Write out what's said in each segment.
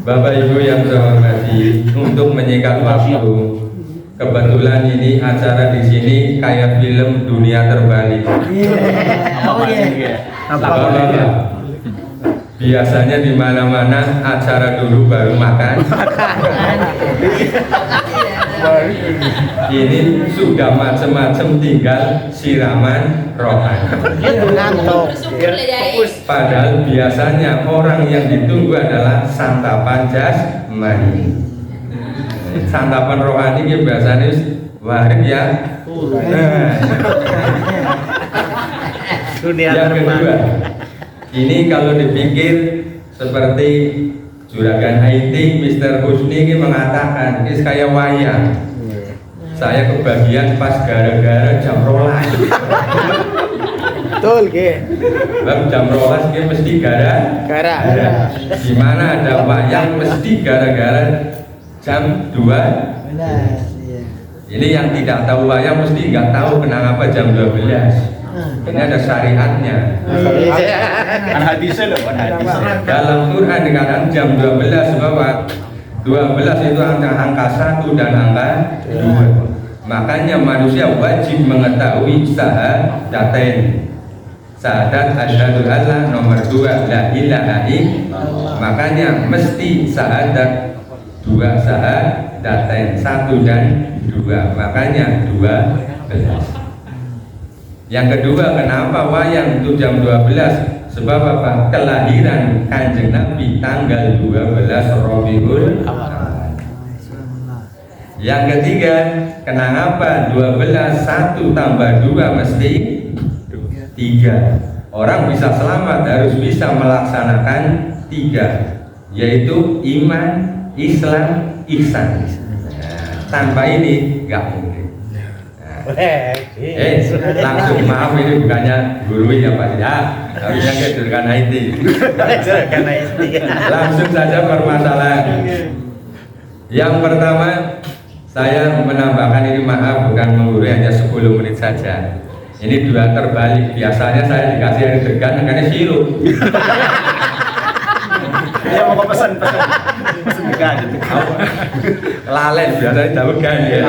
Bapak Ibu yang saya hormati, untuk menyingkat waktu, kebetulan ini acara di sini kayak film dunia terbalik. Biasanya di mana-mana acara dulu baru makan. Ini sudah macam-macam, tinggal siraman rohani. Padahal biasanya orang yang ditunggu adalah santapan jasmani. Santapan rohani ini biasanya warik ya. Yang kedua, ini kalau dipikir seperti Juragan IT, Mr. Husni ini mengatakan ini kayak wayang. Saya kebagian pas gara-gara jam rolas. Betul, Ge. Jam rolas ini mesti gara-gara. Gimana ada wayang mesti gara-gara jam 2. Benar. Ini yang tidak tahu wayang mesti nggak tahu kenapa jam 12. Ini ada syariatnya. Hadisnya loh, hadisnya. Dalam Quran dikatakan jam 12 bahwa 12 itu angka 1 dan angka 2. Makanya manusia wajib mengetahui syahadatain. Syahadat asyhadu alla nomor 2 la ilaha illallah. Makanya mesti syahadat 2 syahadatain 1 dan 2. Makanya 12. Yang kedua, kenapa wayang itu jam 12? Sebab apa? Kelahiran Kanjeng Nabi tanggal 12 Rabiul Awal. Yang ketiga, kenapa 12 1 tambah 2 mesti 3? Orang bisa selamat harus bisa melaksanakan 3, yaitu iman, Islam, ihsan. Tanpa ini nggak mungkin. Langsung maaf, ini bukannya guru ya Pak ya, harusnya kejurukan IT. Langsung saja permasalahan. Yang pertama, saya menambahkan ini, maaf bukan menggurui, hanya 10 menit saja. Ini dua terbalik. Biasanya saya dikasih air degan, makanya sirup. Dia mau pesan degan. Lalen biasanya tahu kan ya.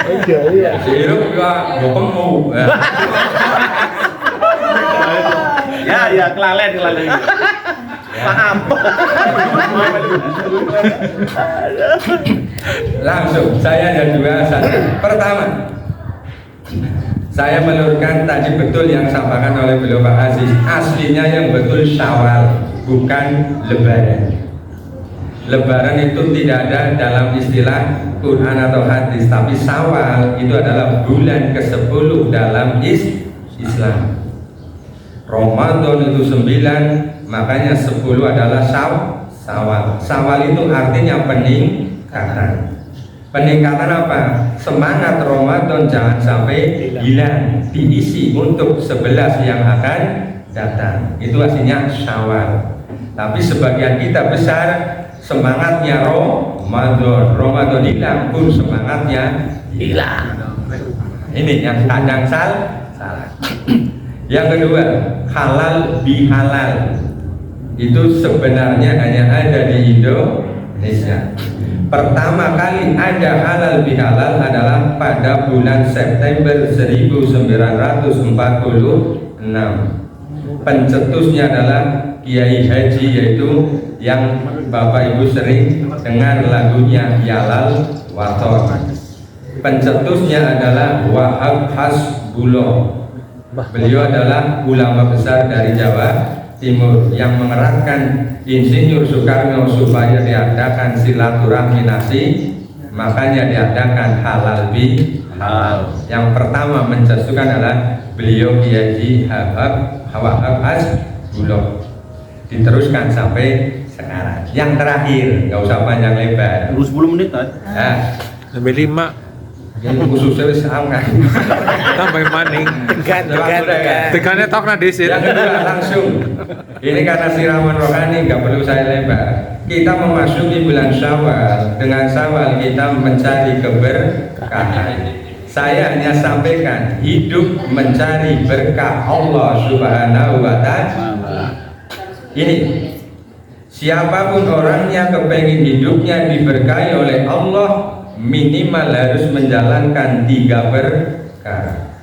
Iya. Sirup juga gopengmu. Ya, kelalen. Paham. Langsung saya ada 2 saja. Pertama, saya meluruskan tadi betul yang disampaikan oleh beliau Pak Aziz. Aslinya yang betul Syawal, bukan Lebaran. Lebaran itu tidak ada dalam istilah Quran atau hadis, tapi Syawal itu adalah bulan ke-10 dalam Islam. Ramadan itu 9, makanya 10 adalah Syawal. Syawal itu artinya peningkatan. Peningkatan apa? Semangat Ramadan jangan sampai hilang, diisi untuk 11 yang akan datang. Itu aslinya Syawal. Tapi sebagian kita besar semangatnya Ramadan hilang pun semangatnya hilang. Ini yang kadang salah. Yang kedua, halal bihalal itu sebenarnya hanya ada di Indonesia. Pertama kali ada halal bihalal adalah pada bulan September 1946. Pencetusnya adalah Kiai Haji, yaitu yang Bapak Ibu sering dengar lagunya Yalal Waton. Pencetusnya adalah Wahab Hasbullah. Beliau adalah ulama besar dari Jawa Timur yang mengerahkan Insinyur Soekarno supaya diadakan silaturahmi nasi, makanya diadakan halal bihalal. Yang pertama mencetuskan adalah beliau Kiai Wahab Hasbullah. Diteruskan sampai sekarang. Yang terakhir, nggak usah panjang lebar. 10 menit kan? Sampai 5. Yang khususnya sama. Tambah maning. Tegan. Tegannya tok na disit. Yang kedua langsung. Ini karena siraman rohani nggak perlu saya lebar. Kita memasuki bulan Syawal. Dengan Syawal kita mencari keberkahan. Saya hanya sampaikan hidup mencari berkah Allah Subhanahu wa Ta'ala. Ini Siapapun orangnya kepengin hidupnya diberkahi oleh Allah, minimal harus menjalankan 3 perkara.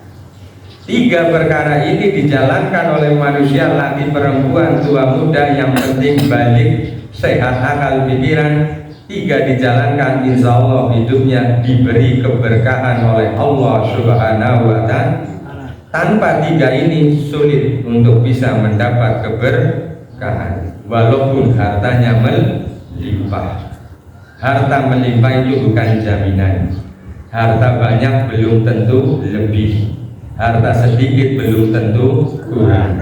3 perkara ini dijalankan oleh manusia, laki perempuan, tua muda, yang penting balik, sehat akal pikiran. 3 dijalankan, insya Allah hidupnya diberi keberkahan oleh Allah Subhanahu wa Ta'ala. Tanpa 3 ini sulit untuk bisa mendapat keberkahan, walaupun hartanya melimpah. Harta melimpah itu bukan jaminan. Harta banyak belum tentu lebih. Harta sedikit belum tentu kurang.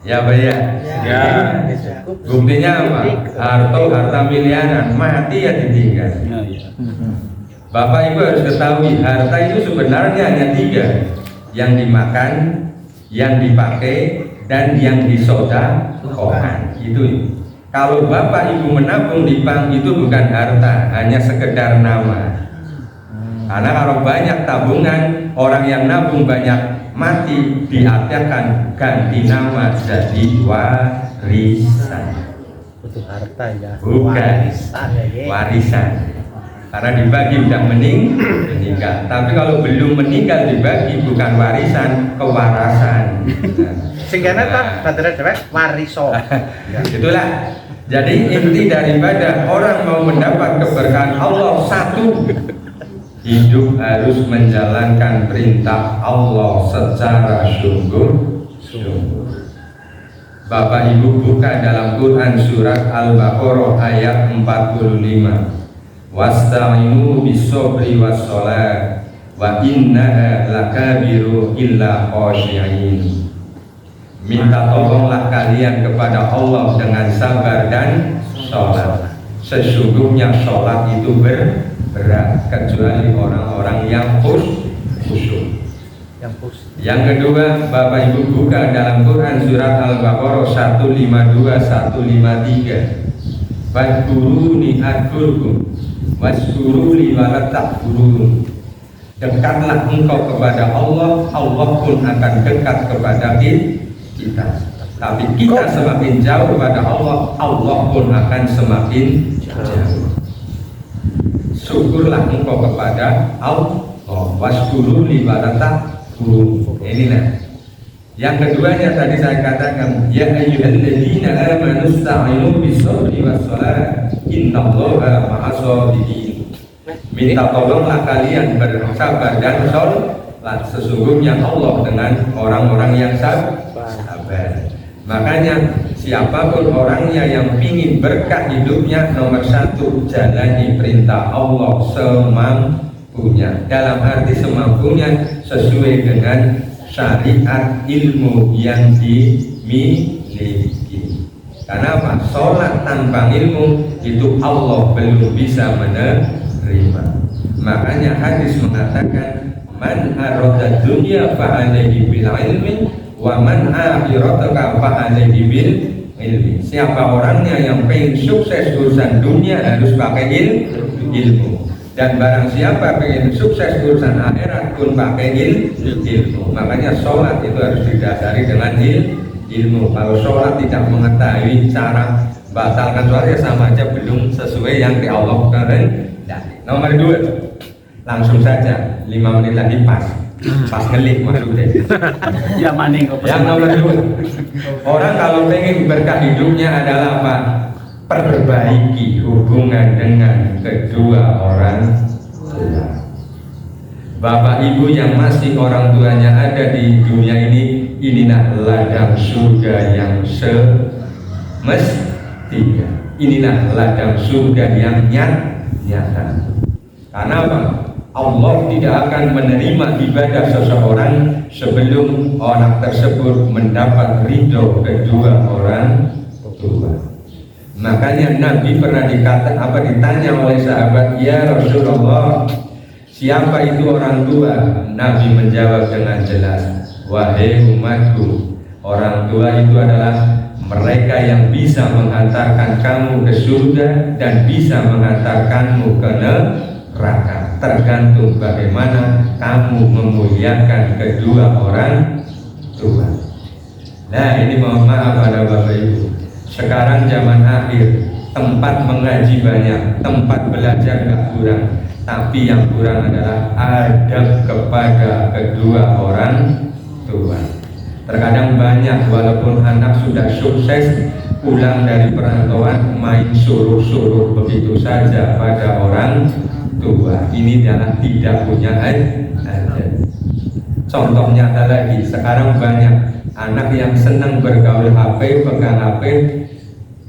Ya Pak ya. Ya. Buktinya apa? Harta miliaran mati ya ditinggal. Bapak Ibu harus ketahui, harta itu sebenarnya hanya 3, yang dimakan, yang dipakai, dan yang disodakohkan. Itu. Kalau Bapak Ibu menabung di bank itu bukan harta, hanya sekedar nama. Karena kalau banyak tabungan, orang yang nabung banyak mati, diartikan ganti nama jadi warisan. Butuh harta ya. Bukan warisan. Karena dibagi udah meninggal. Tapi kalau belum meninggal dibagi bukan warisan, kewarasan. Sehingga baterai dewek wariso. Itulah. Jadi inti daripada orang mau mendapat keberkahan Allah, 1, hidup harus menjalankan perintah Allah secara sungguh-sungguh. Bapak Ibu buka dalam Quran surat Al-Baqarah ayat 45. Wasta'inu bis-sabri was-shalah wa innaha lakabiru illa khashi'in. Minta tolonglah kalian kepada Allah dengan sabar dan sholat. Sesungguhnya sholat itu berat, kecuali orang-orang yang khusyuk. Yang kedua, Bapak Ibu buka dalam Quran surat Al-Baqarah 152 153. Wadkuruni adkurkum waskuruli wala takfurun. Dekatlah engkau kepada Allah, Allah pun akan dekat kepada kita. Tapi kita semakin jauh kepada Allah, Allah pun akan semakin jauh. Syukurlah engkau kepada Allah, waskuruli wala takfurun. Inilah. Yang keduanya tadi saya katakan, ya ayyuhalladzina amanu ista'inu bis-sabri was-shalah innallaha ma'as-sabirin. Minta tolonglah kalian bersabar dan sholat, sesungguhnya Allah dengan orang-orang yang sabar. Makanya siapapun orangnya yang ingin berkah hidupnya, nomor 1, jalani perintah Allah semampunya. Dalam arti semampunya sesuai dengan syariat ilmu yang dimiliki. Karena apa? Sholat tanpa ilmu itu Allah belum bisa menerima. Makanya hadis mengatakan, man arada dunya fa alaihi bil ilmi wa man akhirataka fa alaihi bil ilmi. Siapa orangnya yang pengen sukses urusan dunia harus pakai ilmu. Dan barang siapa pengen sukses urusan akhirat pun pakai ilmu. Makanya sholat itu harus didasari dengan ilmu. Kalau sholat tidak mengetahui cara batalkan sholat, ya sama aja belum sesuai yang di Allah kehendaki. Nomor 2, langsung saja 5 menit lagi pas ngelik maksudnya. Ya maning kok. Yang nomor 2, orang kalau pengen berkah hidupnya adalah apa? Perbaiki hubungan dengan kedua orang tua. Bapak Ibu yang masih orang tuanya ada di dunia ini, inilah ladang surga yang semestinya. Inilah ladang surga yang nyata. Karena apa? Allah tidak akan menerima ibadah seseorang sebelum orang tersebut mendapat ridho kedua orang tua. Makanya Nabi pernah ditanya oleh sahabat, ya Rasulullah, siapa itu orang tua? Nabi menjawab dengan jelas, wahai umatku, orang tua itu adalah mereka yang bisa mengantarkan kamu ke surga dan bisa mengantarkanmu ke neraka, tergantung bagaimana kamu memuliakan kedua orang tua. Nah, ini mohon maaf pada Bapak Ibu, Sekarang zaman akhir, tempat mengaji banyak, tempat belajar nggak kurang, tapi yang kurang adalah adab kepada kedua orang tua. Terkadang banyak walaupun anak sudah sukses pulang dari perantauan main suruh-suruh begitu saja pada orang tua. Ini adalah tidak punya adab. Contoh nyata lagi, sekarang banyak anak yang senang bergaul HP, pegang HP,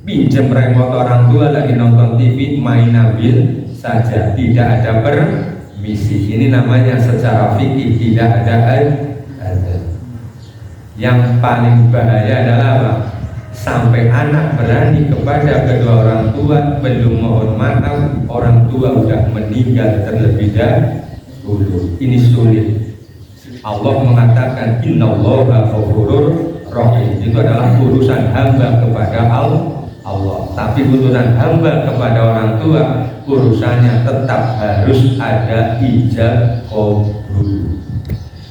pinjam remote orang tua lagi nonton TV, main nabil saja, tidak ada permisi. Ini namanya secara fikih tidak ada adab. Yang paling bahaya adalah apa? Sampai anak berani kepada kedua orang tua, belum mohon maaf, orang tua sudah meninggal terlebih dahulu. Ini sulit. Allah mengatakan innallaha ghafurur rahim. Itu adalah urusan hamba kepada Allah. Tapi urusan hamba kepada orang tua, urusannya tetap harus ada ijab qabul.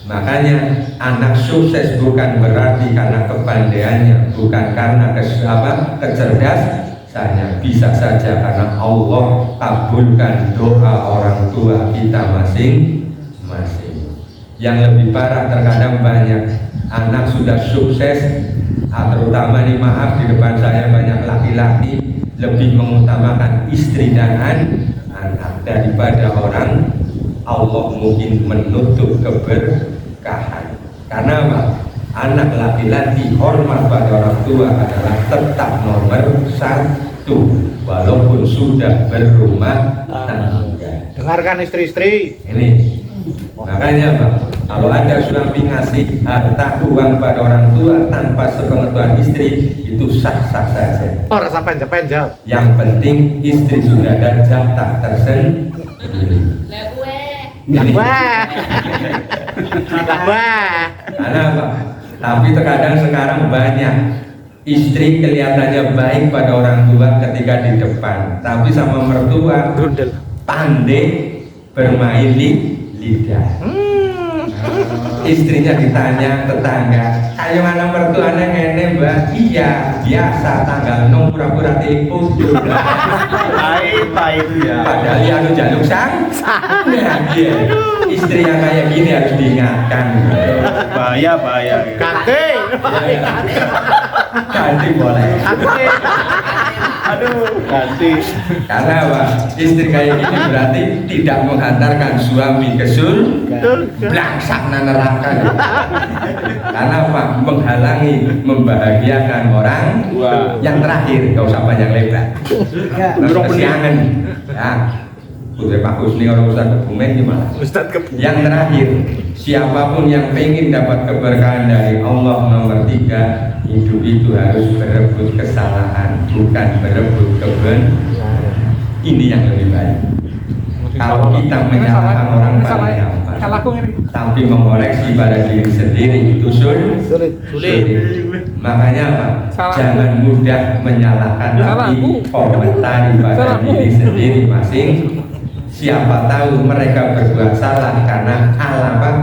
Makanya anak sukses bukan berarti karena kepandaiannya, bukan karena kecerdasannya, bisa saja karena Allah kabulkan doa orang tua kita masing-masing. Yang lebih parah terkadang banyak anak sudah sukses, terutama nih maaf di depan saya banyak laki-laki lebih mengutamakan istri dan anak daripada orang. Allah mungkin menutup keberkahan. Karena apa? Anak laki-laki hormat pada orang tua adalah tetap nomor satu walaupun sudah berumah tangga. Dengarkan istri-istri. Ini makanya Pak, kalau ada suami ngasih harta uang pada orang tua tanpa sepengetahuan istri, itu sah-sah saja. Orang sampai penjam. Yang penting istri sudah ada jatah tersendiri. Ini. Wah. Karena apa? Tapi terkadang sekarang banyak istri kelihatannya baik pada orang tua ketika di depan, tapi sama mertua pandai bermain lidah. Istrinya ditanya tetangga, kayak mana mertuanya ngene mbak? Iya, biasa tanggal 6 pura-pura telepon. Apa itu ya? Padahal ya anu jaluk sang. Nah, iya. Istri yang kayak gini harus diingatkan. Bahaya. Ganti boleh. Aduh, ganti. Karena apa? Istri kayak gini berarti tidak menghantarkan suami ke surga, neraka. Karena apa? Menghalangi, membahagiakan orang. Yang terakhir, gak usah panjang lebar. Kesiangan. Ya. Putri Pak Husni orang Ustadz Kebumen gimana? Yang terakhir, siapapun yang pengen dapat keberkahan dari Allah nomor 3, hidup itu harus berebut kesalahan, bukan berebut kebenaran. Ini yang lebih baik. Kalau kita menyalahkan orang lain, tapi mengoreksi pada diri sendiri itu sulit. Makanya apa? Jangan mudah menyalahkan, tapi komentari pada diri sendiri masing. Siapa tahu mereka berbuat salah karena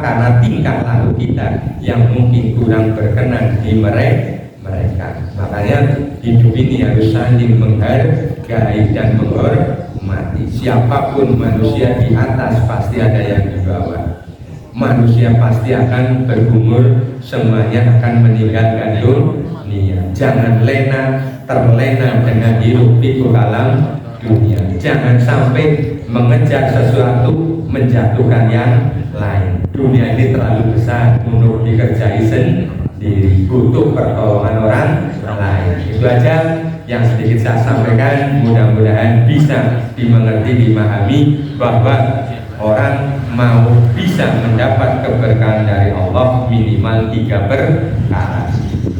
karena tingkah laku kita yang mungkin kurang berkenan di mereka. Makanya hidup ini harus saling menghargai dan menghormati. Siapapun manusia di atas pasti ada yang di bawah. Manusia pasti akan berumur, semuanya akan meninggalkan dunia. Jangan terlena dengan hirup pikuk alam dunia. Jangan sampai mengejar sesuatu menjatuhkan yang lain. Dunia ini terlalu besar untuk dikerjai sendiri, butuh pertolongan orang lain. Itu aja yang sedikit saya sampaikan, mudah-mudahan bisa dimengerti, dimahami bahwa orang mau bisa mendapat keberkahan dari Allah minimal 3 perkara.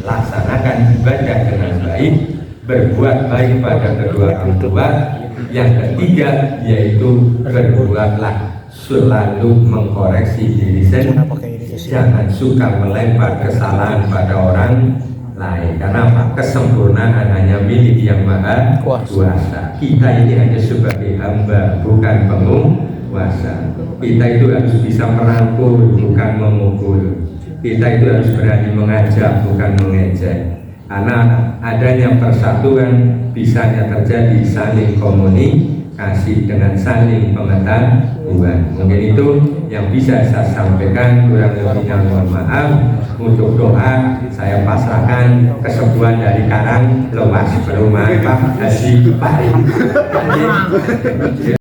Laksanakan ibadah dengan baik, berbuat baik pada kedua orang tua. Yang ketiga yaitu berbuatlah selalu mengkoreksi diri sendiri. Jangan suka melempar kesalahan pada orang lain. Karena apa? Kesempurnaan hanya milik yang maha kuasa. Kita ini hanya sebagai hamba, bukan penguasa. Kita itu harus bisa merangkul, bukan memukul. Kita itu harus berani mengajak, bukan mengejek. karena adanya persatuan bisanya terjadi saling komunikasi dengan saling pengetahuan. Mungkin itu yang bisa saya sampaikan, kurang lebihnya mohon maaf. Untuk doa saya pasrahkan kesembuhan dari Karang Lewas Perumahan Pak Haji Pari.